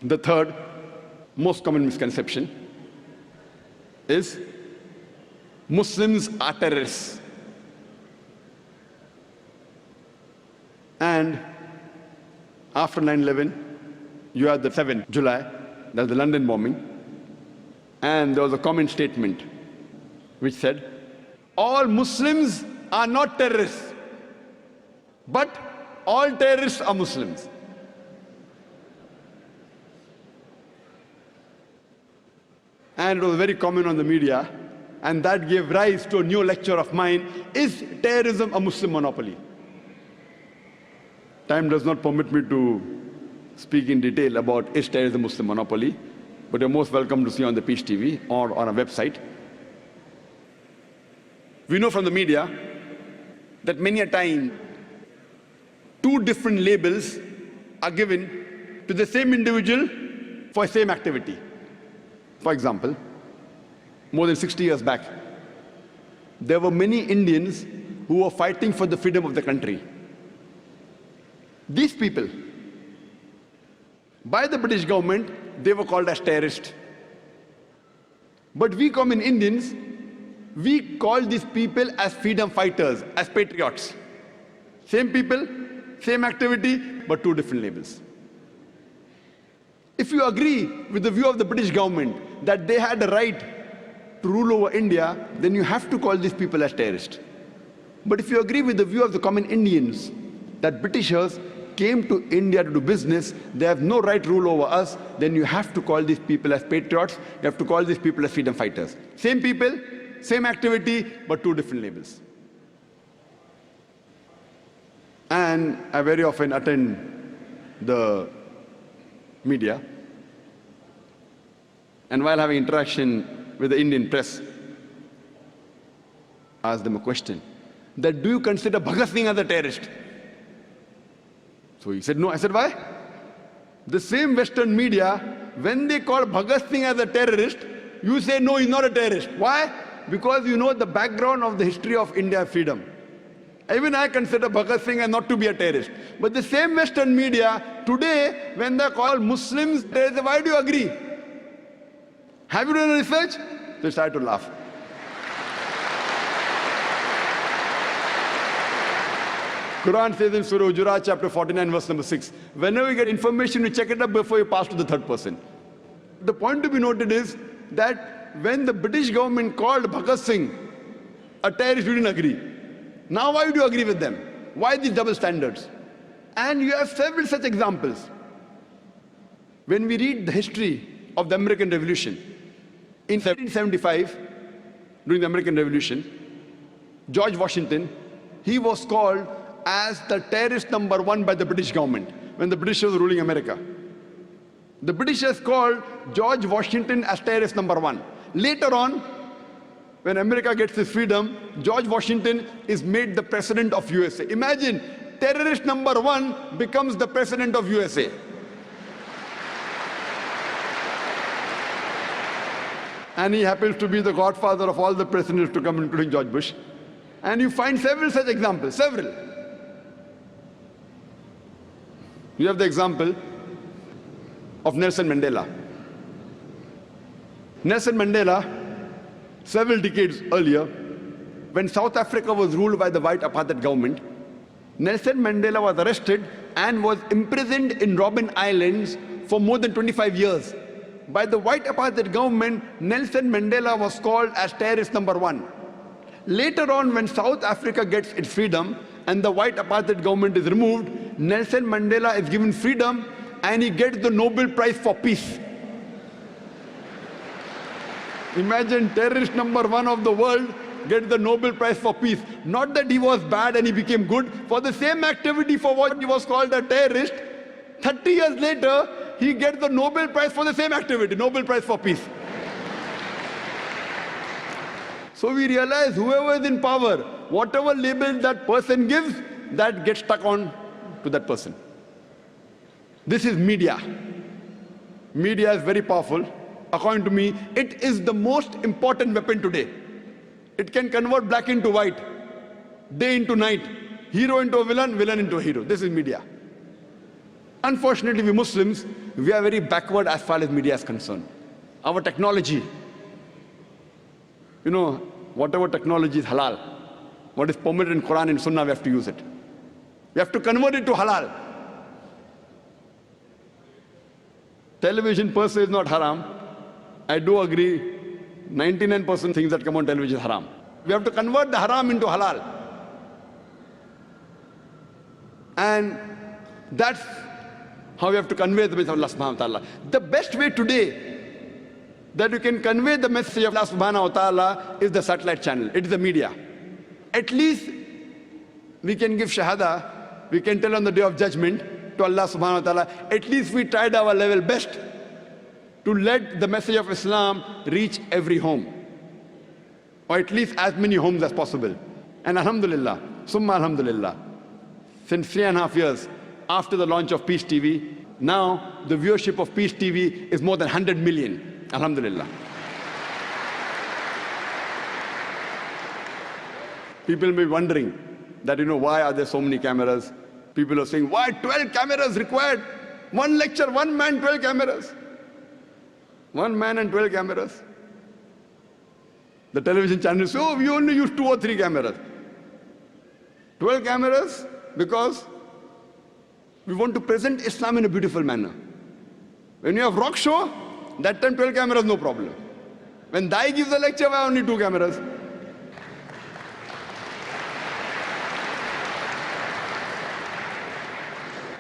The third most common misconception is Muslims are terrorists. And after 9/11, you had the 7th July, that's the London bombing, and there was a common statement which said, all Muslims are not terrorists, but all terrorists are Muslims. And it was very common on the media, and that gave rise to a new lecture of mine, is terrorism a Muslim monopoly? Time does not permit me to speak in detail about is terrorism a Muslim monopoly, but you're most welcome to see on the Peace TV or on our website. We know from the media that many a time two different labels are given to the same individual for the same activity. For example, more than 60 years back, there were many Indians who were fighting for the freedom of the country. These people, by the British government, they were called as terrorists. But we common Indians, we call these people as freedom fighters, as patriots. Same people, same activity, but two different labels. If you agree with the view of the British government that they had the right to rule over India, then you have to call these people as terrorists. But if you agree with the view of the common Indians that Britishers came to India to do business, they have no right to rule over us, then you have to call these people as patriots, you have to call these people as freedom fighters. Same people, same activity, but two different labels. And I very often attend the media, and while having interaction with the Indian press, I asked them a question, that do you consider Bhagat Singh as a terrorist? So he said no. I said, why? The same Western media, when they call Bhagat Singh as a terrorist, you say no, he's not a terrorist. Why? Because you know the background of the history of India's freedom. Even I consider Bhagat Singh as not to be a terrorist. But the same Western media, today, when they call Muslims terrorists, why do you agree? Have you done research? They started to laugh. Quran says in Surah Hujurat, chapter 49, verse number 6, whenever you get information, you check it up before you pass to the third person. The point to be noted is that when the British government called Bhagat Singh a terrorist, you didn't agree. Now why do you agree with them? Why these double standards? And you have several such examples. When we read the history of the American Revolution, in 1775, during the American Revolution, George Washington, he was called as the terrorist number 1 by the British government when the British was ruling America. The Britishers called George Washington as terrorist number 1. Later on, when America gets its freedom, George Washington is made the president of USA. Imagine, terrorist number 1 becomes the president of USA. And he happens to be the godfather of all the presidents to come, including George Bush. And you find several such examples, several. You have the example of Nelson Mandela. Nelson Mandela, several decades earlier, when South Africa was ruled by the white apartheid government, Nelson Mandela was arrested and was imprisoned in Robben Islands for more than 25 years. By the white apartheid government, Nelson Mandela was called as terrorist number 1. Later on, when South Africa gets its freedom and the white apartheid government is removed, Nelson Mandela is given freedom and he gets the Nobel Prize for Peace. Imagine, terrorist number 1 of the world gets the Nobel Prize for Peace. Not that he was bad and he became good. For the same activity for what he was called a terrorist, 30 years later, he gets the Nobel Prize for the same activity, Nobel Prize for Peace. So we realize whoever is in power, whatever label that person gives, that gets stuck on to that person. This is media. Media is very powerful. According to me, it is the most important weapon today. It can convert black into white, day into night, hero into a villain, villain into a hero. This is media. Unfortunately, we Muslims, we are very backward as far as media is concerned. Our technology, whatever technology is halal, what is permitted in Quran and Sunnah, we have to use it. We have to convert it to halal. Television per se is not haram. I do agree, 99% things that come on television is haram. We have to convert the haram into halal. And that's how we have to convey the message of Allah subhanahu wa ta'ala. The best way today that you can convey the message of Allah subhanahu wa ta'ala is the satellite channel. It is the media. At least we can give shahada, we can tell on the day of judgment to Allah subhanahu wa ta'ala, at least we tried our level best to let the message of Islam reach every home, or at least as many homes as possible. And alhamdulillah, summa alhamdulillah, since 3.5 years after the launch of Peace TV, now the viewership of Peace TV is more than 100 million. Alhamdulillah. People may be wondering that, why are there so many cameras? People are saying, why 12 cameras required? One lecture, one man, 12 cameras. One man and 12 cameras. The television channels say, we only use 2 or 3 cameras. 12 cameras because we want to present Islam in a beautiful manner. When you have rock show, that time 12 cameras, no problem. When Dai gives a lecture, why only 2 cameras?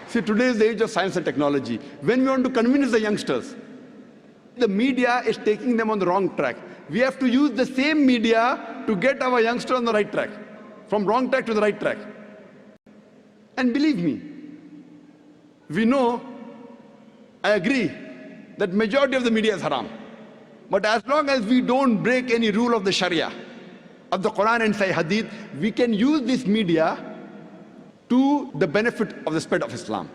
See, today is the age of science and technology. When we want to convince the youngsters, the media is taking them on the wrong track. We have to use the same media to get our youngsters on the right track, from wrong track to the right track. And believe me, we know, I agree, that majority of the media is haram. But as long as we don't break any rule of the Sharia, of the Quran and Sahih Hadith, we can use this media to the benefit of the spread of Islam.